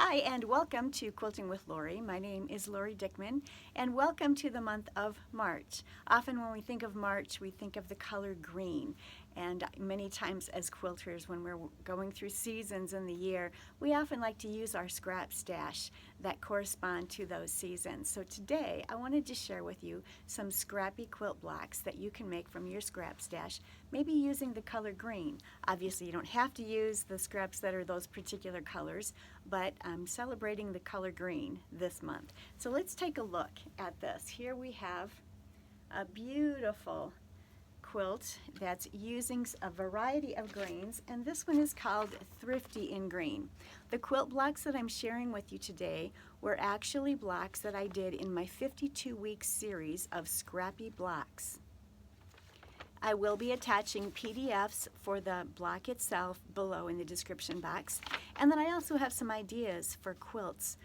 Hi, and welcome to Quilting with Lori. My name is Lori Dickman, and welcome to the month of March. Often when we think of March, we think of the color green. And many times as quilters, when we're going through seasons in the year, we often like to use our scrap stash that correspond to those seasons. So today, I wanted to share with you some scrappy quilt blocks that you can make from your scrap stash, maybe using the color green. Obviously, you don't have to use the scraps that are those particular colors, but I'm celebrating the color green this month. So let's take a look at this. Here we have a beautiful quilt that's using a variety of greens, and this one is called Thrifty in Green. The quilt blocks that I'm sharing with you today were actually blocks that I did in my 52-week series of scrappy blocks. I will be attaching PDFs for the block itself below in the description box, and then I also have some ideas for quilts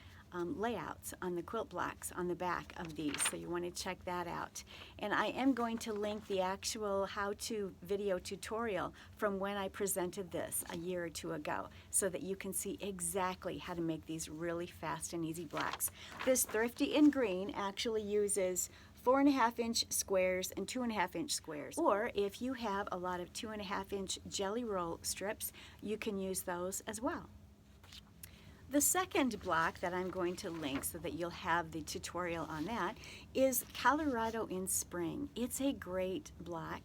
layouts on the quilt blocks on the back of these, so you want to check that out. And I am going to link the actual how-to video tutorial from when I presented this a year or two ago, so that you can see exactly how to make these really fast and easy blocks. This Thrifty in Green actually uses 4.5-inch squares and 2.5-inch squares. Or if you have a lot of 2.5-inch jelly roll strips, you can use those as well. The second block that I'm going to link so that you'll have the tutorial on that is Colorado in Spring. It's a great block,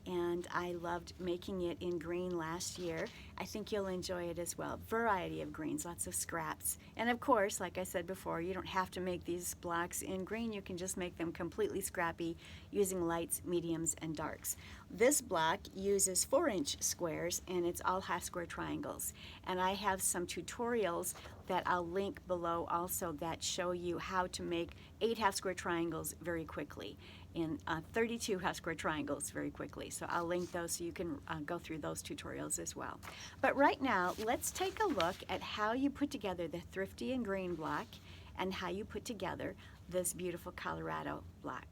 and I loved making it in green last year. I think you'll enjoy it as well. Variety of greens, lots of scraps. And of course, like I said before, you don't have to make these blocks in green. You can just make them completely scrappy using lights, mediums, and darks. This block uses 4-inch squares, and it's all half square triangles. And I have some tutorials that I'll link below also that show you how to make 8 half square triangles very quickly, in 32 half square triangles very quickly. So I'll link those so you can go through those tutorials as well. But right now, let's take a look at how you put together the Thrifty and Green block and how you put together this beautiful Colorado block.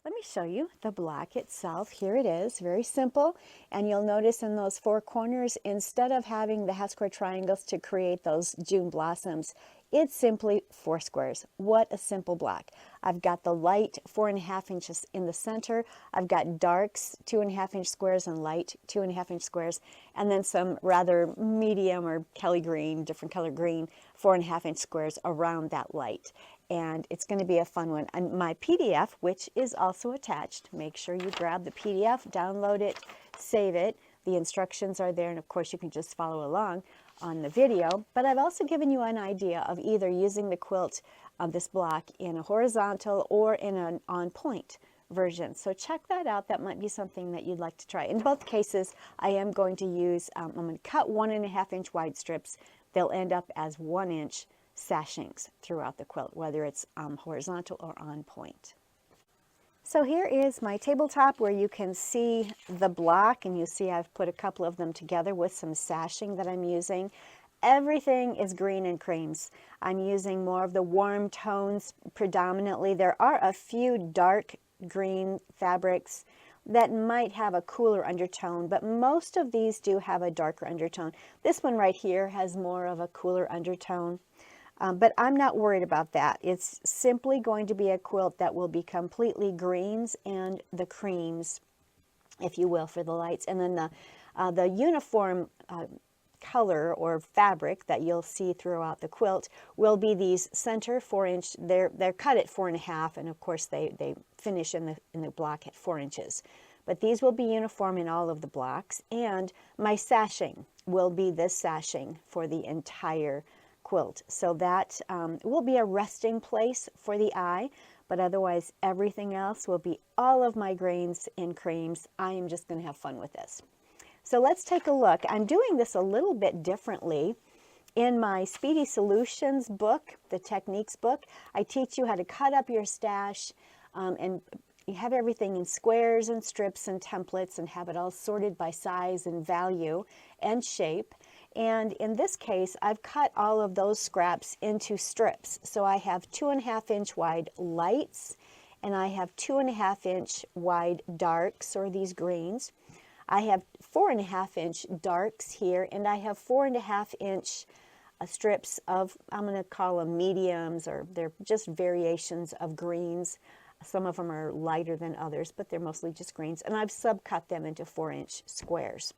Let me show you the block itself. Here it is, very simple, and you'll notice in those 4 corners, instead of having the half square triangles to create those June blossoms, it's simply 4 squares. What a simple block. I've got the light 4.5 inches in the center. I've got darks 2.5-inch squares and light 2.5-inch squares, and then some rather medium or Kelly green, different color green, 4.5-inch squares around that light. And it's going to be a fun one. And my PDF, which is also attached, make sure you grab the PDF, download it, save it. The instructions are there, and of course you can just follow along on the video. But I've also given you an idea of either using the quilt of this block in a horizontal or in an on-point version. So check that out. That might be something that you'd like to try. In both cases, I am going to use, I'm going to cut 1.5-inch wide strips. They'll end up as 1-inch sashings throughout the quilt, whether it's horizontal or on point. So here is my tabletop where you can see the block, and you see I've put a couple of them together with some sashing that I'm using. Everything is green and creams. I'm using more of the warm tones predominantly. There are a few dark green fabrics that might have a cooler undertone, but most of these do have a darker undertone. This one right here has more of a cooler undertone. But I'm not worried about that. It's simply going to be a quilt that will be completely greens and the creams, if you will, for the lights. And then the uniform color or fabric that you'll see throughout the quilt will be these center 4-inch. They're cut at 4.5, and of course they finish in the block at 4 inches. But these will be uniform in all of the blocks, and my sashing will be this sashing for the entire quilt. So that will be a resting place for the eye, but otherwise everything else will be all of my greens and creams. I am just going to have fun with this. So let's take a look. I'm doing this a little bit differently. In my Speedy Solutions book, the techniques book, I teach you how to cut up your stash and you have everything in squares and strips and templates and have it all sorted by size and value and shape. And in this case, I've cut all of those scraps into strips. So I have 2.5-inch wide lights, and I have 2.5-inch wide darks, or these greens. I have 4.5-inch darks here, and I have 4.5-inch strips of, I'm going to call them mediums, or they're just variations of greens. Some of them are lighter than others, but they're mostly just greens, and I've subcut them into 4-inch squares.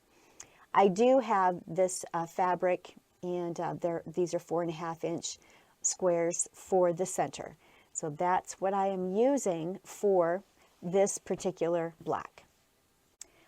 I do have this fabric, and these are 4.5-inch squares for the center. So that's what I am using for this particular black.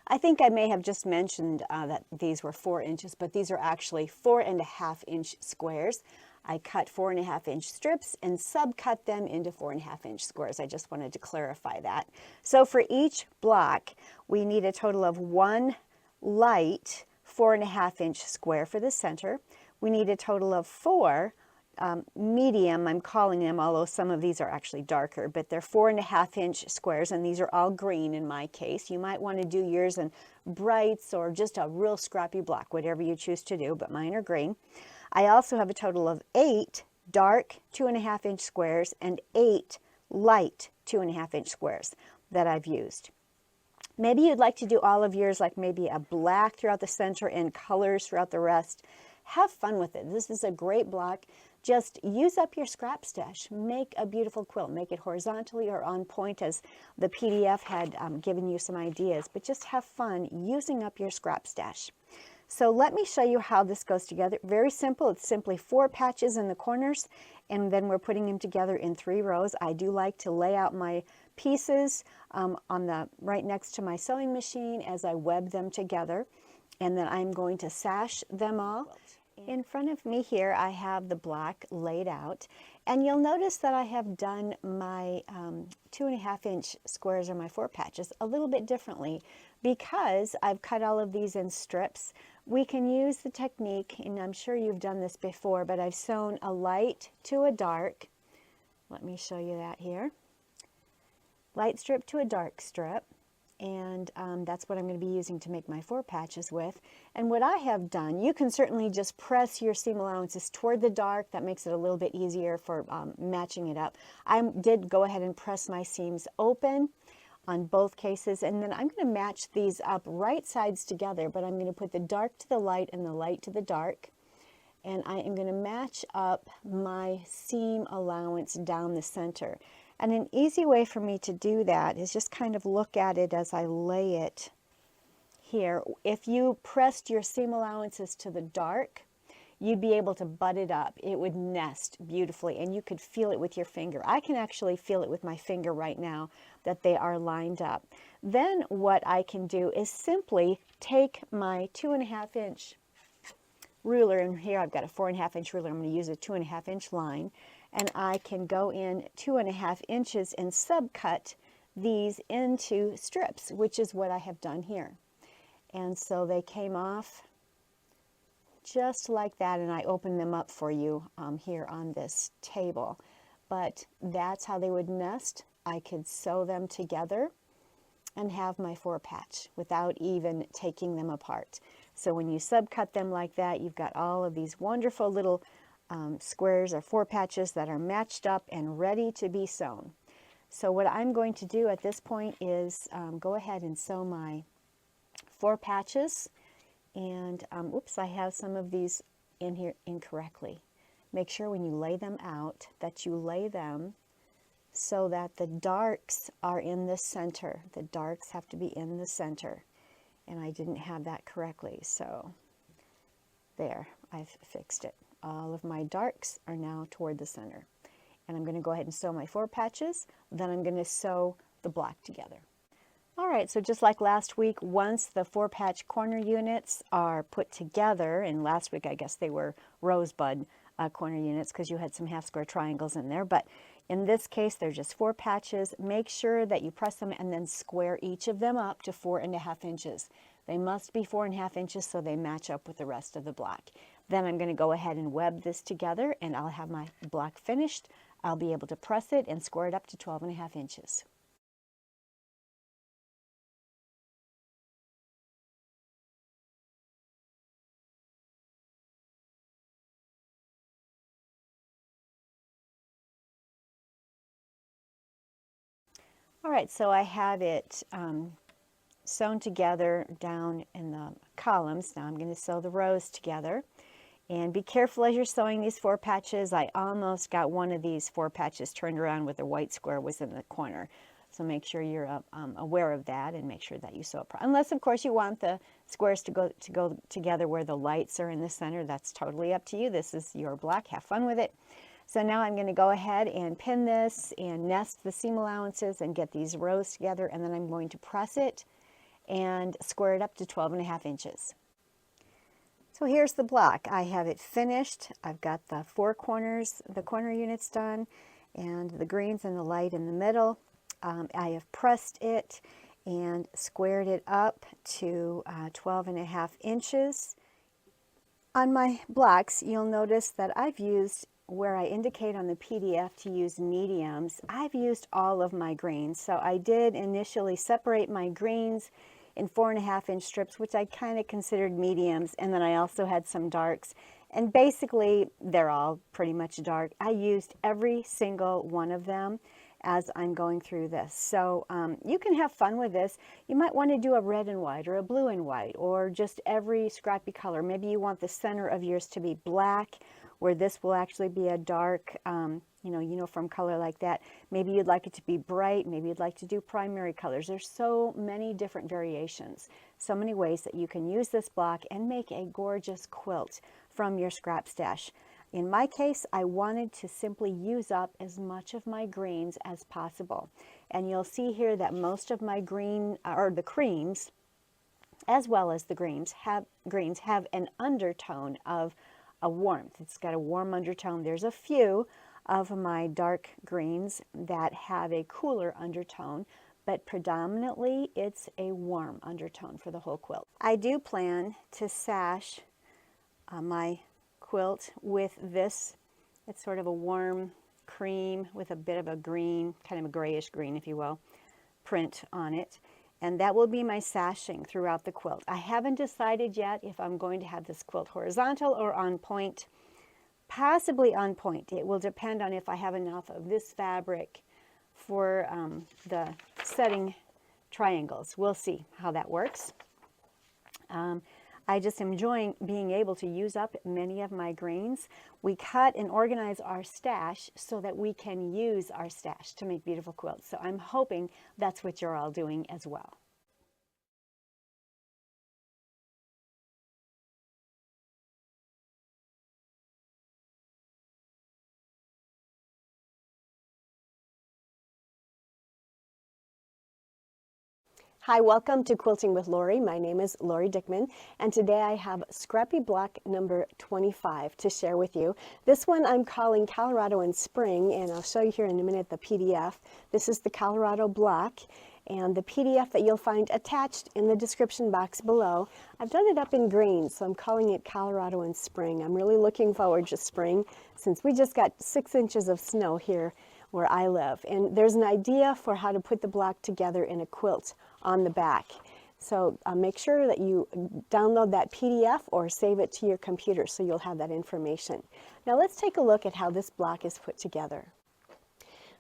I think I may have just mentioned that these were 4 inches, but these are actually 4.5-inch squares. I cut 4.5-inch strips and subcut them into 4.5-inch squares. I just wanted to clarify that. So for each block, we need a total of 1 light 4.5-inch square for the center. We need a total of 4 medium, I'm calling them, although some of these are actually darker, but they're 4.5-inch squares, and these are all green in my case. You might want to do yours in brights or just a real scrappy black, whatever you choose to do, but mine are green. I also have a total of 8 dark 2.5-inch squares and 8 light 2.5-inch squares that I've used. Maybe you'd like to do all of yours like maybe a black throughout the center and colors throughout the rest. Have fun with it. This is a great block. Just use up your scrap stash. Make a beautiful quilt. Make it horizontally or on point, as the PDF had given you some ideas, but just have fun using up your scrap stash. So let me show you how this goes together. Very simple. It's simply 4 patches in the corners, and then we're putting them together in 3 rows. I do like to lay out my pieces on the right next to my sewing machine as I web them together, and then I'm going to sash them all. In front of me here, I have the black laid out, and you'll notice that I have done my 2.5-inch squares, or my 4 patches, a little bit differently because I've cut all of these in strips. We can use the technique, and I'm sure you've done this before, but I've sewn a light to a dark. Let me show you that here. Light strip to a dark strip. And that's what I'm going to be using to make my 4 patches with. And what I have done, you can certainly just press your seam allowances toward the dark. That makes it a little bit easier for matching it up. I did go ahead and press my seams open on both cases, and then I'm going to match these up right sides together, but I'm going to put the dark to the light and the light to the dark. And I am going to match up my seam allowance down the center. And an easy way for me to do that is just kind of look at it as I lay it here. If you pressed your seam allowances to the dark, you'd be able to butt it up. It would nest beautifully, and you could feel it with your finger. I can actually feel it with my finger right now that they are lined up. Then what I can do is simply take my 2.5-inch ruler, and here I've got a 4.5-inch ruler. I'm going to use a 2.5-inch line, and I can go in 2.5 inches and subcut these into strips, which is what I have done here. And so they came off just like that, and I opened them up for you here on this table. But that's how they would nest. I could sew them together and have my 4 patch without even taking them apart. So when you subcut them like that, you've got all of these wonderful little squares or 4 patches that are matched up and ready to be sewn. So what I'm going to do at this point is go ahead and sew my 4 patches. And oops, I have some of these in here incorrectly. Make sure when you lay them out that you lay them so that the darks are in the center. The darks have to be in the center. And I didn't have that correctly, so there, I've fixed it. All of my darks are now toward the center. And I'm going to go ahead and sew my 4 patches, then I'm going to sew the black together. All right, so just like last week, once the 4 patch corner units are put together, and last week I guess they were rosebud corner units because you had some half square triangles in there, but in this case they're just 4 patches. Make sure that you press them and then square each of them up to 4.5 inches. They must be 4.5 inches so they match up with the rest of the black. Then I'm going to go ahead and web this together, and I'll have my black finished. I'll be able to press it and square it up to 12.5 inches. All right, so I have it sewn together down in the columns. Now I'm going to sew the rows together. And be careful as you're sewing these 4 patches. I almost got one of these 4 patches turned around with the white square was in the corner. So make sure you're aware of that and make sure that you sew it. Unless, of course, you want the squares to go together where the lights are in the center. That's totally up to you. This is your block. Have fun with it. So now I'm going to go ahead and pin this and nest the seam allowances and get these rows together. And then I'm going to press it and square it up to 12.5 inches. So here's the block. I have it finished. I've got the 4 corners, the corner units done, and the greens and the light in the middle. I have pressed it and squared it up to 12.5 inches. On my blocks, you'll notice that I've used, where I indicate on the PDF to use mediums, I've used all of my greens. So I did initially separate my greens in 4.5 inch strips, which I kind of considered mediums, and then I also had some darks, and basically they're all pretty much dark. I used every single one of them as I'm going through this. So you can have fun with this. You might want to do a red and white or a blue and white or just every scrappy color. Maybe you want the center of yours to be black, where this will actually be a dark uniform color like that. Maybe you'd like it to be bright. Maybe you'd like to do primary colors. There's so many different variations, so many ways that you can use this block and make a gorgeous quilt from your scrap stash. In my case, I wanted to simply use up as much of my greens as possible. And you'll see here that most of my green, or the creams, as well as the greens have an undertone of a warmth. It's got a warm undertone. There's a few of my dark greens that have a cooler undertone, but predominantly it's a warm undertone for the whole quilt. I do plan to sash my quilt with this. It's sort of a warm cream with a bit of a green, kind of a grayish green, if you will, print on it. And that will be my sashing throughout the quilt. I haven't decided yet if I'm going to have this quilt horizontal or on point. Possibly on point. It will depend on if I have enough of this fabric for the setting triangles. We'll see how that works. I just am enjoying being able to use up many of my greens. We cut and organize our stash so that we can use our stash to make beautiful quilts. So I'm hoping that's what you're all doing as well. Hi, welcome to Quilting with Lori. My name is Lori Dickman, and today I have Scrappy block number 25 to share with you. This one I'm calling Colorado in Spring, and I'll show you here in a minute the PDF. This is the Colorado block, and the PDF that you'll find attached in the description box below. I've done it up in green, so I'm calling it Colorado in Spring. I'm really looking forward to spring since we just got 6 inches of snow here where I live. And there's an idea for how to put the block together in a quilt on the back. So make sure that you download that PDF or save it to your computer so you'll have that information. Now let's take a look at how this block is put together.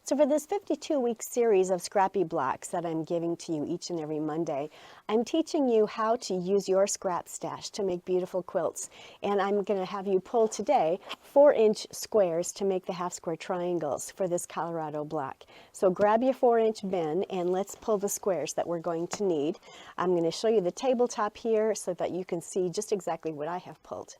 So for this 52-week series of Scrappy blocks that I'm giving to you each and every Monday, I'm teaching you how to use your scrap stash to make beautiful quilts. And I'm going to have you pull today 4-inch squares to make the half-square triangles for this Colorado block. So grab your 4-inch bin and let's pull the squares that we're going to need. I'm going to show you the tabletop here so that you can see just exactly what I have pulled.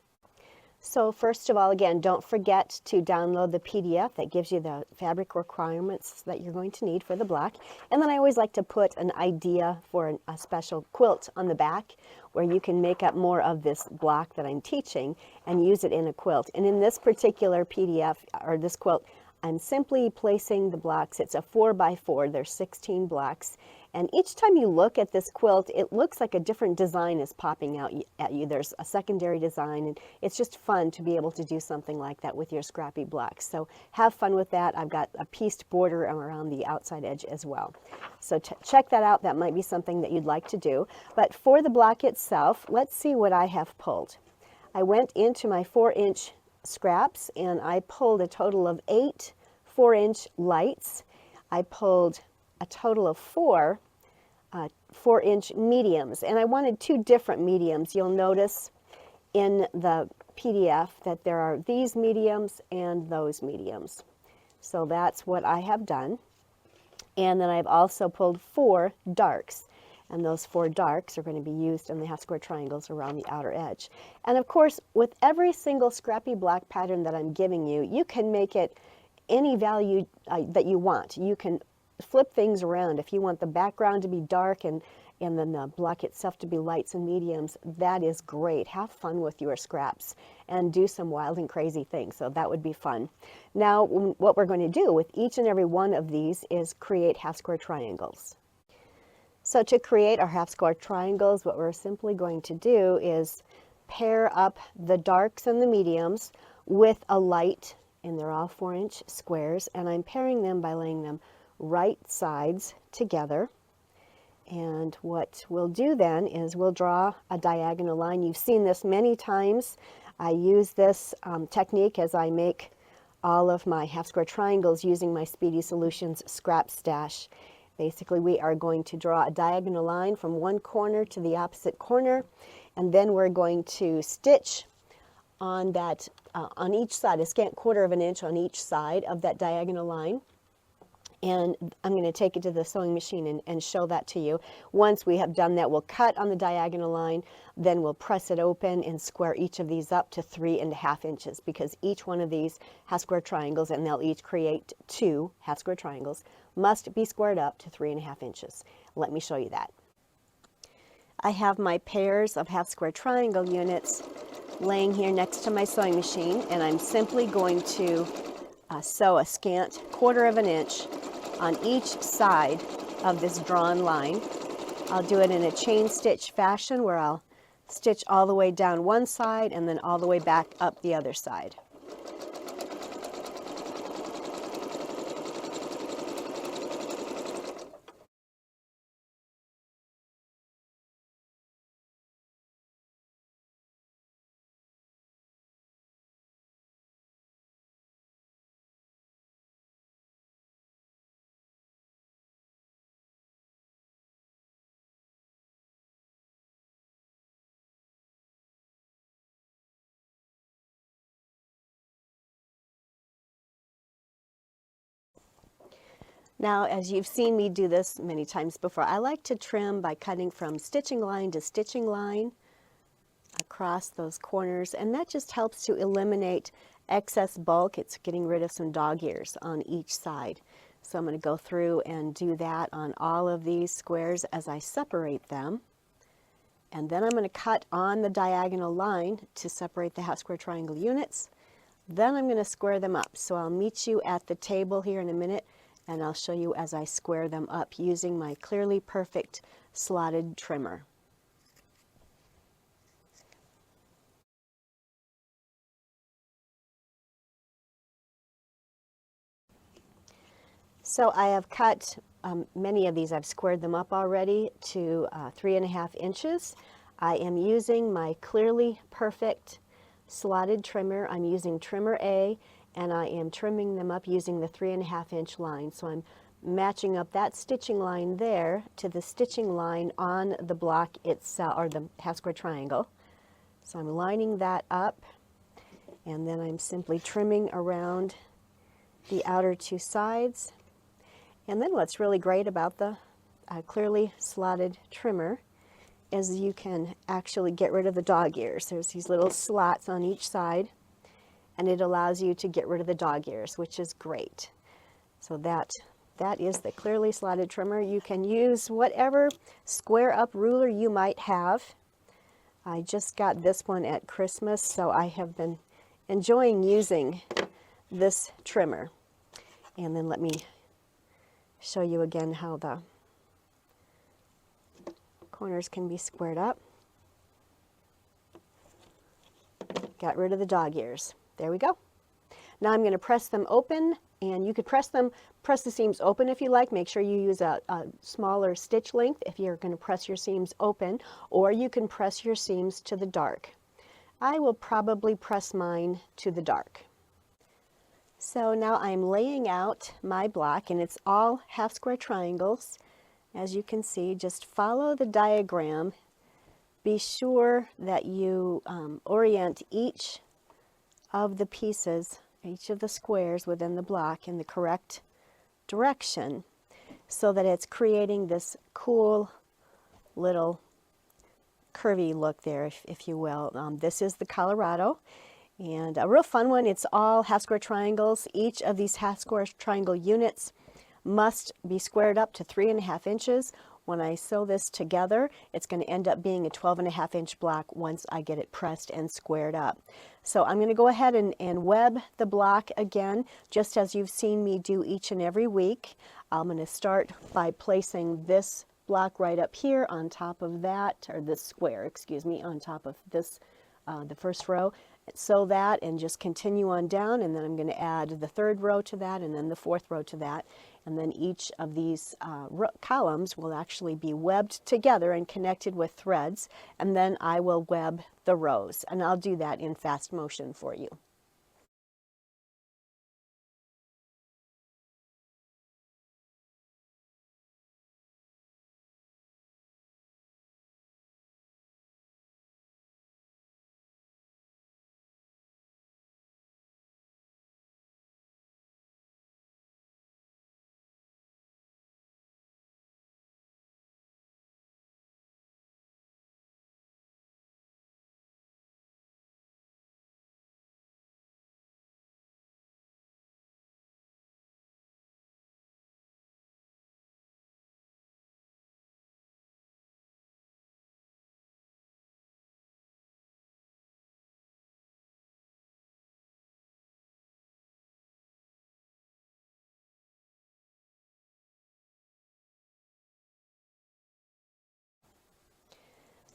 So first of all, again, don't forget to download the PDF that gives you the fabric requirements that you're going to need for the block. And then I always like to put an idea for a special quilt on the back where you can make up more of this block that I'm teaching and use it in a quilt. And in this particular PDF, or this quilt, I'm simply placing the blocks. It's a 4x4, there's 16 blocks. And each time you look at this quilt, it looks like a different design is popping out at you. There's a secondary design, and it's just fun to be able to do something like that with your Scrappy blocks. So have fun with that. I've got a pieced border around the outside edge as well. So check that out. That might be something that you'd like to do. But for the block itself, let's see what I have pulled. I went into my 4-inch scraps, and I pulled a total of 8 4-inch lights. I pulled a total of 4 4-inch mediums, and I wanted 2 different mediums. You'll notice in the PDF that there are these mediums and those mediums. So that's what I have done. And then I've also pulled 4 darks, and those 4 darks are going to be used in the half square triangles around the outer edge. And of course, with every single Scrappy Black pattern that I'm giving you, you can make it any value that you want. You can flip things around. If you want the background to be dark and then the block itself to be lights and mediums, that is great. Have fun with your scraps and do some wild and crazy things. So that would be fun. Now, what we're going to do with each and every one of these is create half square triangles. So to create our half square triangles, what we're simply going to do is pair up the darks and the mediums with a light, and they're all 4-inch squares, and I'm pairing them by laying them right sides together. And what we'll do then is we'll draw a diagonal line. You've seen this many times. I use this technique as I make all of my half square triangles using my Speedy Solutions scrap stash. Basically, we are going to draw a diagonal line from one corner to the opposite corner, and then we're going to stitch on that on each side, a scant 1/4 inch on each side of that diagonal line. And I'm going to take it to the sewing machine and show that to you. Once we have done that, we'll cut on the diagonal line, then we'll press it open and square each of these up to 3.5 inches, because each one of these half square triangles, and they'll each create 2 half square triangles, must be squared up to 3.5 inches. Let me show you that. I have my pairs of half square triangle units laying here next to my sewing machine, and I'm simply going to sew a scant 1/4 inch on each side of this drawn line. I'll do it in a chain stitch fashion where I'll stitch all the way down one side and then all the way back up the other side. Now, as you've seen me do this many times before, I like to trim by cutting from stitching line to stitching line across those corners, and that just helps to eliminate excess bulk. It's getting rid of some dog ears on each side. So I'm going to go through and do that on all of these squares as I separate them. And then I'm going to cut on the diagonal line to separate the half square triangle units. Then I'm going to square them up. So I'll meet you at the table here in a minute, and I'll show you as I square them up using my Clearly Perfect slotted trimmer. So I have cut many of these. I've squared them up already to 3.5 inches. I am using my Clearly Perfect slotted trimmer. I'm using trimmer A, and I am trimming them up using the 3.5 inch line. So I'm matching up that stitching line there to the stitching line on the block itself, or the half square triangle. So I'm lining that up, and then I'm simply trimming around the outer 2 sides. And then what's really great about the Clearly slotted trimmer is you can actually get rid of the dog ears. There's these little slots on each side, and it allows you to get rid of the dog ears, which is great. So that is the Clearly slotted trimmer. You can use whatever square up ruler you might have. I just got this one at Christmas, so I have been enjoying using this trimmer. And then let me show you again how the corners can be squared up. Got rid of the dog ears. There we go. Now I'm going to press them open, and you could press the seams open if you like. Make sure you use a smaller stitch length if you're going to press your seams open, or you can press your seams to the dark. I will probably press mine to the dark. So now I'm laying out my block, and it's all half square triangles. As you can see, just follow the diagram. Be sure that you orient each of the pieces, each of the squares within the block in the correct direction so that it's creating this cool little curvy look there, if you will. This is the Colorado, and a real fun one. It's all half square triangles. Each of these half square triangle units must be squared up to 3.5 inches. When I sew this together, it's going to end up being a 12.5-inch block once I get it pressed and squared up. So I'm going to go ahead and web the block again, just as you've seen me do each and every week. I'm going to start by placing this block right up here on top of that, or this square, excuse me, on top of this, the first row. Sew that and just continue on down, and then I'm going to add the third row to that and then the fourth row to that, and then each of these columns will actually be webbed together and connected with threads, and then I will web the rows, and I'll do that in fast motion for you.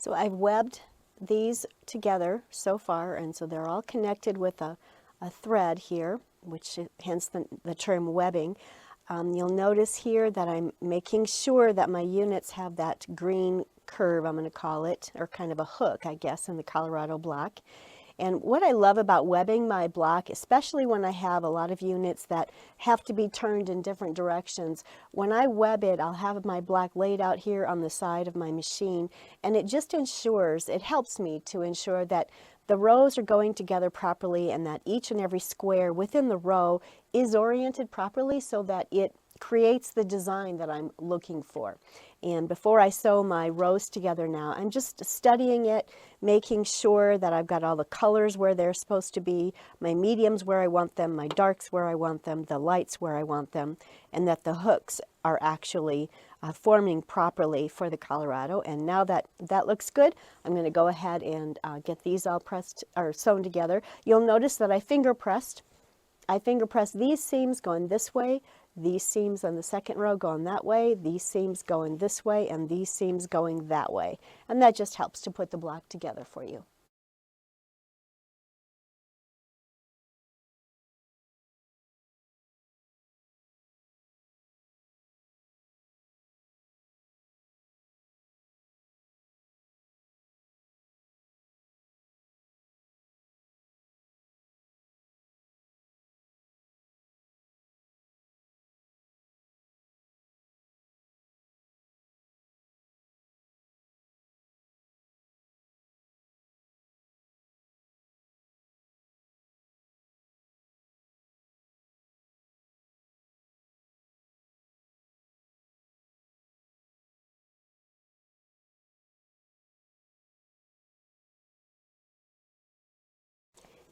So I've webbed these together so far, and so they're all connected with a thread here, which hence the term webbing. You'll notice here that I'm making sure that my units have that green curve, I'm going to call it, or kind of a hook, I guess, in the Colorado block. And what I love about webbing my block, especially when I have a lot of units that have to be turned in different directions, when I web it, I'll have my block laid out here on the side of my machine, and it just ensures, it helps me to ensure that the rows are going together properly and that each and every square within the row is oriented properly so that it creates the design that I'm looking for. And before I sew my rows together now, I'm just studying it, making sure that I've got all the colors where they're supposed to be, my mediums where I want them, my darks where I want them, the lights where I want them, and that the hooks are actually forming properly for the Colorado. And now that that looks good, I'm going to go ahead and get these all pressed or sewn together. You'll notice that I finger pressed these seams going this way, these seams on the second row going that way, these seams going this way, and these seams going that way. And that just helps to put the block together for you.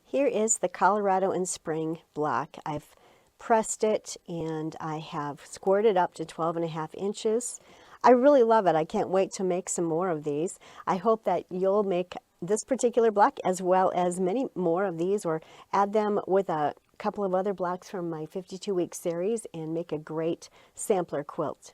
Here is the Colorado in Spring block. I've pressed it and I have scored it up to 12.5 inches. I really love it. I can't wait to make some more of these. I hope that you'll make this particular block as well as many more of these, or add them with a couple of other blocks from my 52-week series and make a great sampler quilt.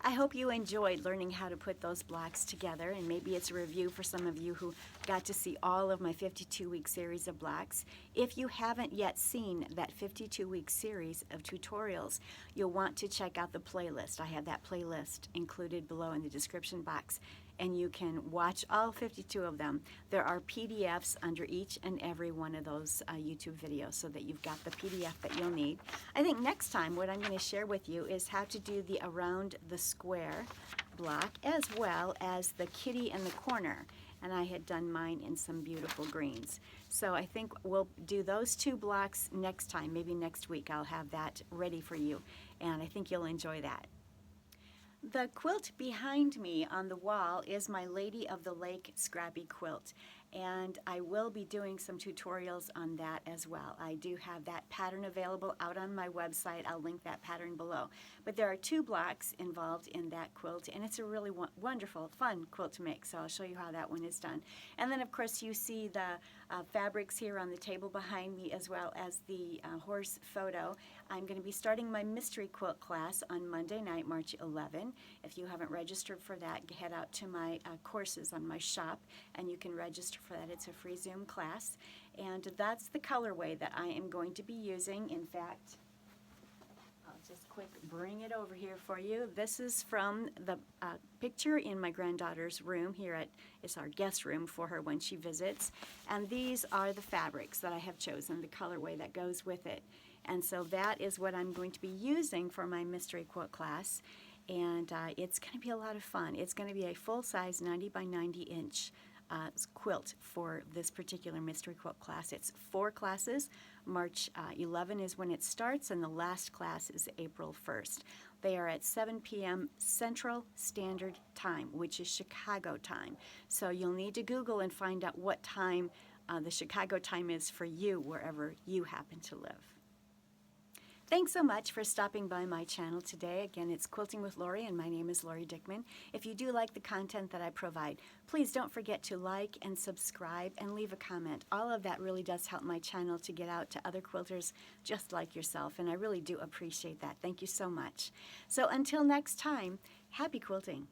I hope you enjoyed learning how to put those blocks together, and maybe it's a review for some of you who got to see all of my 52-week series of blocks. If you haven't yet seen that 52-week series of tutorials, you'll want to check out the playlist. I have that playlist included below in the description box. and you can watch all 52 of them. There are PDFs under each and every one of those YouTube videos so that you've got the PDF that you'll need. I think next time what I'm going to share with you is how to do the around the square block as well as the kitty in the corner. And I had done mine in some beautiful greens. So I think we'll do those 2 blocks next time. Maybe next week I'll have that ready for you, and I think you'll enjoy that. The quilt behind me on the wall is my Lady of the Lake Scrappy quilt, and I will be doing some tutorials on that as well. I do have that pattern available out on my website. I'll link that pattern below. But there are 2 blocks involved in that quilt, and it's a really wonderful, fun quilt to make, so I'll show you how that one is done. And then, of course, you see the fabrics here on the table behind me, as well as the horse photo. I'm going to be starting my mystery quilt class on Monday night, March 11. If you haven't registered for that, head out to my courses on my shop, and you can register for that. It's a free Zoom class, and that's the colorway that I am going to be using. In fact, I'll just quick bring it over here for you. This is from the picture in my granddaughter's room here at, it's our guest room for her when she visits, and these are the fabrics that I have chosen, the colorway that goes with it. And so that is what I'm going to be using for my mystery quilt class, and it's going to be a lot of fun. It's going to be a full-size 90 by 90 inch quilt for this particular mystery quilt class. It's 4 classes. March 11 is when it starts, and the last class is April 1st. They are at 7 p.m. Central Standard Time, which is Chicago time. So you'll need to Google and find out what time the Chicago time is for you, wherever you happen to live. Thanks so much for stopping by my channel today. Again, it's Quilting with Lori, and my name is Lori Dickman. If you do like the content that I provide, please don't forget to like and subscribe and leave a comment. All of that really does help my channel to get out to other quilters just like yourself, and I really do appreciate that. Thank you so much. So until next time, happy quilting.